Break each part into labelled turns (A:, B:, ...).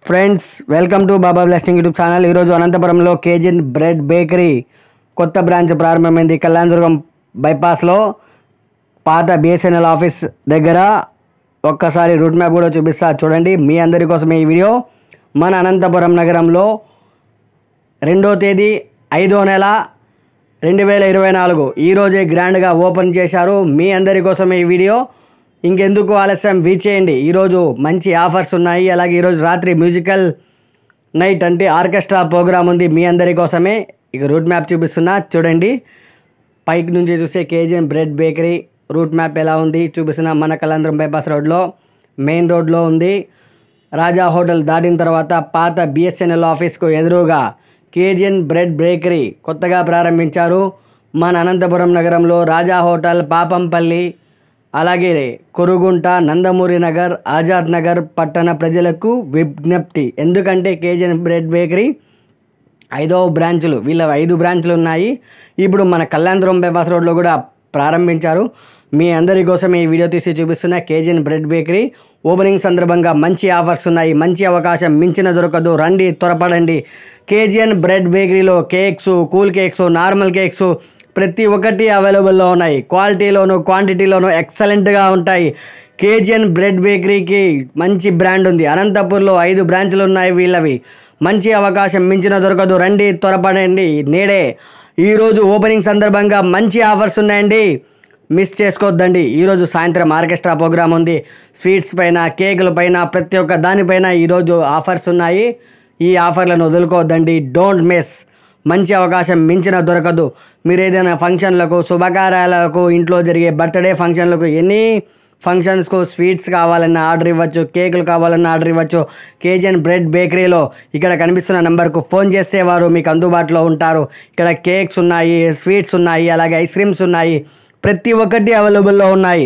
A: Friends, welcome to Baba blessing YouTube channel. ఈరోజు అనంతపురంలో KGN bread bakery కొత్త branch ప్రారంభమైంది. కళ్యాణదుర్గం బైపాస్లో పాత బిఎస్ఎన్ఎల్ ఆఫీస్ దగ్గర. ఒక్కసారి రూట్ మ్యాప్ కూడా చూపిస్తా చూడండి. మీ అందరి కోసం ఈ వీడియో. మన అనంతపురం నగరంలో 2వ తేదీ 5వ నెల 2024 ఈరోజే గ్రాండ్గా ఓపెన్ చేశారు. మీ అందరి కోసం ఈ వీడియో. ఇంకెందుకు ఆలస్యం, వీచేయండి. ఈరోజు మంచి ఆఫర్స్ ఉన్నాయి. అలాగే ఈరోజు రాత్రి మ్యూజికల్ నైట్ అంటే ఆర్కెస్ట్రా ప్రోగ్రామ్ ఉంది మీ అందరి కోసమే. ఇక రూట్ మ్యాప్ చూపిస్తున్నా చూడండి. పైకి నుంచి చూస్తే KGN bread bakery route map ఎలా ఉంది చూపిస్తున్నా. మన కళ్యాణదుర్గం బైపాస్ రోడ్లో మెయిన్ రోడ్లో ఉంది. రాజా హోటల్ దాటిన తర్వాత పాత బిఎస్ఎన్ఎల్ ఆఫీస్కు ఎదురుగా కేజీఎన్ బ్రెడ్ బేకరీ కొత్తగా ప్రారంభించారు. మన అనంతపురం నగరంలో రాజా హోటల్, పాపంపల్లి, అలాగే కొరుగుంట, నందమూరి నగర్, ఆజాద్ నగర్ పట్టణ ప్రజలకు విజ్ఞప్తి. ఎందుకంటే కేజీఎన్ బ్రెడ్ బేకరీ 5వ బ్రాంచులు, వీళ్ళ 5 బ్రాంచులు ఉన్నాయి. ఇప్పుడు మన కళ్యాణదుర్గం బైపాస్ రోడ్లో కూడా ప్రారంభించారు. మీ అందరి కోసం ఈ వీడియో తీసి చూపిస్తున్న కేజీఎన్ బ్రెడ్ బేకరీ ఓపెనింగ్ సందర్భంగా మంచి ఆఫర్స్ ఉన్నాయి. మంచి అవకాశం మించిన దొరకదు. రండి, త్వరపడండి. కేజీఎన్ బ్రెడ్ బేకరీలో cakes, cool cakes, normal cakes ప్రతి ఒక్కటి అవైలబుల్లో ఉన్నాయి. క్వాలిటీలోను క్వాంటిటీలోను ఎక్సలెంట్గా ఉంటాయి. కేజీఎన్ బ్రెడ్ బేకరీకి మంచి బ్రాండ్ ఉంది. అనంతపూర్లో 5 బ్రాంచులు ఉన్నాయి వీళ్ళవి. మంచి అవకాశం మించిన దొరకదు. రండి, త్వరపడండి. నేడే ఈరోజు ఓపెనింగ్ సందర్భంగా మంచి ఆఫర్స్ ఉన్నాయండి. మిస్ చేసుకోవద్దండి. ఈరోజు సాయంత్రం ఆర్కెస్ట్రా ప్రోగ్రామ్ ఉంది. స్వీట్స్ పైన, కేకుల పైన, ప్రతి ఒక్క దానిపైన ఈరోజు ఆఫర్స్ ఉన్నాయి. ఈ ఆఫర్లను వదులుకోవద్దండి. Don't miss. మంచి అవకాశం మించిన దొరకదు. మీరు ఏదైనా ఫంక్షన్లకు, శుభకార్యాలకు, ఇంట్లో జరిగే బర్త్డే ఫంక్షన్లకు, ఎనీ ఫంక్షన్స్కు స్వీట్స్ కావాలన్నా ఆర్డర్ ఇవ్వచ్చు, కేకులు కావాలన్నా ఆర్డర్ ఇవ్వచ్చు. కేజీఎన్ బ్రెడ్ బేకరీలో ఇక్కడ కనిపిస్తున్న నెంబర్కు ఫోన్ చేసేవారు మీకు అందుబాటులో ఉంటారు. ఇక్కడ కేక్స్ ఉన్నాయి, స్వీట్స్ ఉన్నాయి, అలాగే ఐస్ క్రీమ్స్ ఉన్నాయి. ప్రతి ఒక్కటి అవైలబుల్లో ఉన్నాయి.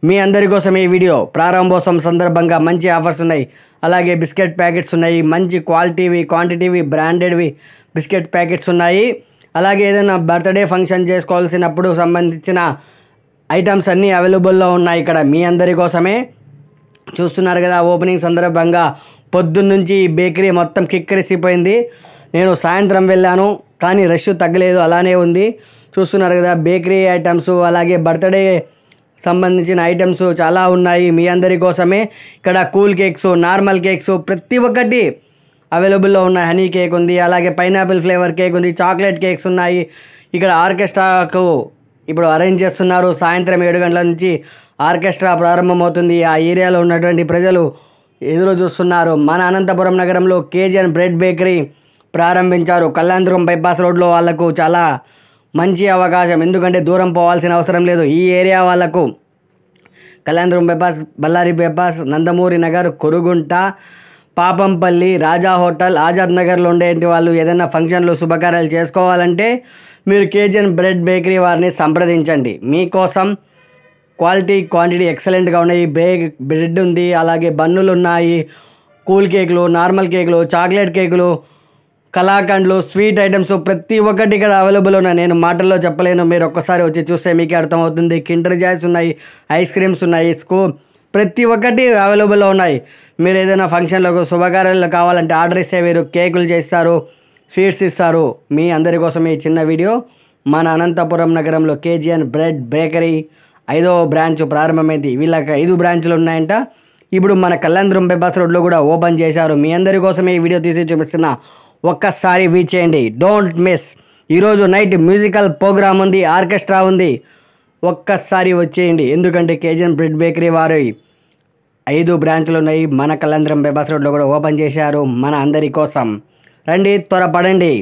A: మీ అందరి కోసం ఈ వీడియో. ప్రారంభోత్సవం సందర్భంగా మంచి ఆఫర్స్ ఉన్నాయి. అలాగే బిస్కెట్ ప్యాకెట్స్ ఉన్నాయి. మంచి క్వాలిటీవి, క్వాంటిటీవి, బ్రాండెడ్వి బిస్కెట్ ప్యాకెట్స్ ఉన్నాయి. అలాగే ఏదైనా బర్త్డే ఫంక్షన్ చేసుకోవాల్సినప్పుడు సంబంధించిన ఐటమ్స్ అన్నీ అవైలబుల్లో ఉన్నాయి ఇక్కడ మీ అందరి కోసమే. చూస్తున్నారు కదా, ఓపెనింగ్ సందర్భంగా పొద్దున్నుంచి ఈ బేకరీ మొత్తం కిక్కిరిసిపోయింది. నేను సాయంత్రం వెళ్ళాను కానీ రష్ తగ్గలేదు, అలానే ఉంది. చూస్తున్నారు కదా, బేకరీ ఐటమ్స్ అలాగే బర్త్డే సంబంధించిన ఐటమ్స్ చాలా ఉన్నాయి మీ అందరి కోసమే. ఇక్కడ కూల్ కేక్స్, నార్మల్ కేక్స్ ప్రతి ఒక్కటి అవైలబుల్లో ఉన్నాయి. హనీ కేక్ ఉంది, అలాగే పైనాపిల్ ఫ్లేవర్ కేక్ ఉంది, చాక్లెట్ కేక్స్ ఉన్నాయి. ఇక్కడ ఆర్కెస్ట్రాకు ఇప్పుడు అరేంజ్ చేస్తున్నారు. సాయంత్రం 7 గంటల నుంచి ఆర్కెస్ట్రా ప్రారంభమవుతుంది. ఆ ఏరియాలో ఉన్నటువంటి ప్రజలు ఎదురు చూస్తున్నారు. మన అనంతపురం నగరంలో కేజీఎన్ బ్రెడ్ బేకరీ ప్రారంభించారు. కళ్యాణదుర్గం బైపాస్ రోడ్లో వాళ్ళకు చాలా మంచి అవకాశం. ఎందుకంటే దూరం పోవాల్సిన అవసరం లేదు. ఈ ఏరియా వాళ్ళకు కళ్యాణదుర్గం బైపాస్, బళ్ళారి బైపాస్, నందమూరి నగర్, కొరుగుంట, పాపంపల్లి, రాజా హోటల్, ఆజాద్ నగర్లో ఉండేటి వాళ్ళు ఏదైనా ఫంక్షన్లు, శుభకార్యాలు చేసుకోవాలంటే మీరు కేజీఎన్ బ్రెడ్ బేకరీ వారిని సంప్రదించండి. మీకోసం క్వాలిటీ, క్వాంటిటీ ఎక్సలెంట్గా ఉన్నాయి. బ్రెడ్ ఉంది, అలాగే బన్నులు ఉన్నాయి, కూల్ కేకులు, నార్మల్ కేకులు, చాక్లెట్ కేకులు, కలాకండ్లు, స్వీట్ ఐటమ్స్ ప్రతి ఒక్కటి ఇక్కడ అవైలబుల్ ఉన్నాయి. నేను మాటల్లో చెప్పలేను. మీరు ఒక్కసారి వచ్చి చూస్తే మీకే అర్థమవుతుంది. కిండర్ జాయ్స్ ఉన్నాయి, ఐస్ క్రీమ్స్ ఉన్నాయి, ప్రతి ఒక్కటి అవైలబుల్లో ఉన్నాయి. మీరు ఏదైనా ఫంక్షన్లకు, శుభకార్యాలు కావాలంటే ఆర్డర్ ఇస్తే వీరు కేకులు చేస్తారు, స్వీట్స్ ఇస్తారు. మీ అందరి కోసం ఈ చిన్న వీడియో. మన అనంతపురం నగరంలో కేజీఎన్ బ్రెడ్ బేకరీ 5వ బ్రాంచ్ ప్రారంభమైంది. వీళ్ళకి 5 బ్రాంచులు ఉన్నాయంట. ఇప్పుడు మన కళ్యాణదుర్గం బైపాస్ రోడ్లో కూడా ఓపెన్ చేశారు. మీ అందరి కోసం ఈ వీడియో తీసి చూపిస్తున్నా. ఒక్కసారి వీచేయండి. Don't miss. ఈరోజు నైట్ మ్యూజికల్ ప్రోగ్రామ్ ఉంది, ఆర్కెస్ట్రా ఉంది. ఒక్కసారి వచ్చేయండి. ఎందుకంటే కేజీఎన్ బ్రెడ్ బేకరీ వారి 5 బ్రాంచులు ఉన్నాయి. మన కళ్యాణదుర్గం బైపాస్ రోడ్లో కూడా ఓపెన్ చేశారు మన అందరి కోసం. రండి, త్వరపడండి.